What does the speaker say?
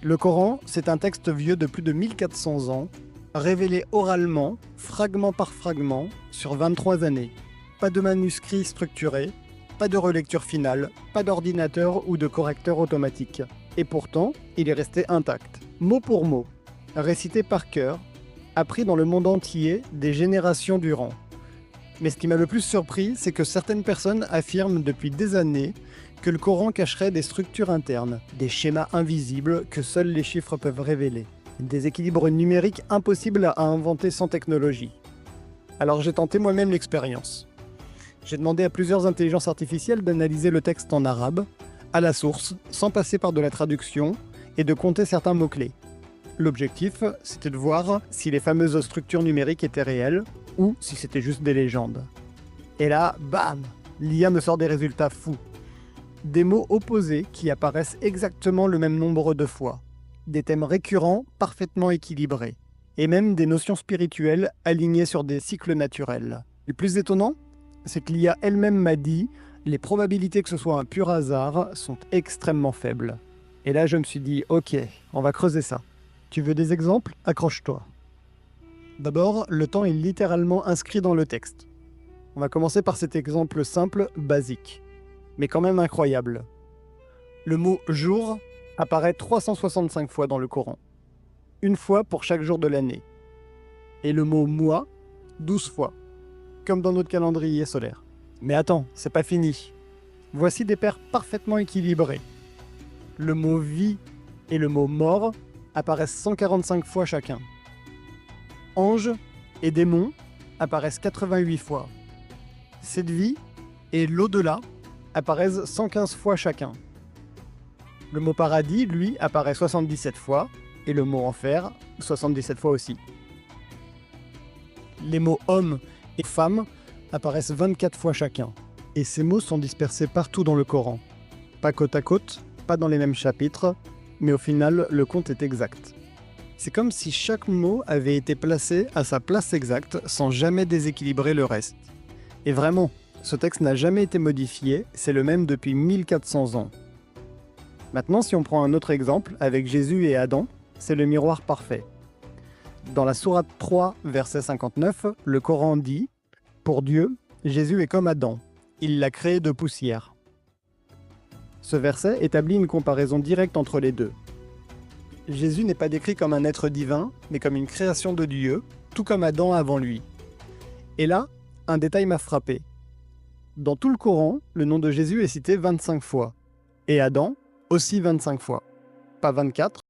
Le Coran, c'est un texte vieux de plus de 1400 ans, révélé oralement, fragment par fragment, sur 23 années. Pas de manuscrit structuré, pas de relecture finale, pas d'ordinateur ou de correcteur automatique. Et pourtant, il est resté intact, mot pour mot, récité par cœur, appris dans le monde entier des générations durant. Mais ce qui m'a le plus surpris, c'est que certaines personnes affirment depuis des années que le Coran cacherait des structures internes, des schémas invisibles que seuls les chiffres peuvent révéler, des équilibres numériques impossibles à inventer sans technologie. Alors j'ai tenté moi-même l'expérience. J'ai demandé à plusieurs intelligences artificielles d'analyser le texte en arabe, à la source, sans passer par de la traduction, et de compter certains mots-clés. L'objectif, c'était de voir si les fameuses structures numériques étaient réelles, ou si c'était juste des légendes. Et là, bam, l'IA me sort des résultats fous. Des mots opposés qui apparaissent exactement le même nombre de fois. Des thèmes récurrents, parfaitement équilibrés. Et même des notions spirituelles alignées sur des cycles naturels. Le plus étonnant, c'est que l'IA elle-même m'a dit « les probabilités que ce soit un pur hasard sont extrêmement faibles ». Et là, je me suis dit « ok, on va creuser ça ». Tu veux des exemples? Accroche-toi. D'abord, le temps est littéralement inscrit dans le texte. On va commencer par cet exemple simple, basique, mais quand même incroyable. Le mot « jour » apparaît 365 fois dans le Coran, une fois pour chaque jour de l'année. Et le mot « mois » 12 fois, comme dans notre calendrier solaire. Mais attends, c'est pas fini. Voici des paires parfaitement équilibrées. Le mot « vie » et le mot « mort » apparaissent 145 fois chacun. Ange et démon apparaissent 88 fois. Cette vie et l'au-delà apparaissent 115 fois chacun. Le mot paradis, lui, apparaît 77 fois, et le mot enfer, 77 fois aussi. Les mots homme et femme apparaissent 24 fois chacun, et ces mots sont dispersés partout dans le Coran. Pas côte à côte, pas dans les mêmes chapitres, mais au final, le compte est exact. C'est comme si chaque mot avait été placé à sa place exacte sans jamais déséquilibrer le reste. Et vraiment, ce texte n'a jamais été modifié, c'est le même depuis 1400 ans. Maintenant, si on prend un autre exemple, avec Jésus et Adam, c'est le miroir parfait. Dans la sourate 3, verset 59, le Coran dit « Pour Dieu, Jésus est comme Adam, il l'a créé de poussière ». Ce verset établit une comparaison directe entre les deux. Jésus n'est pas décrit comme un être divin, mais comme une création de Dieu, tout comme Adam avant lui. Et là, un détail m'a frappé. Dans tout le Coran, le nom de Jésus est cité 25 fois, et Adam aussi 25 fois. Pas 24,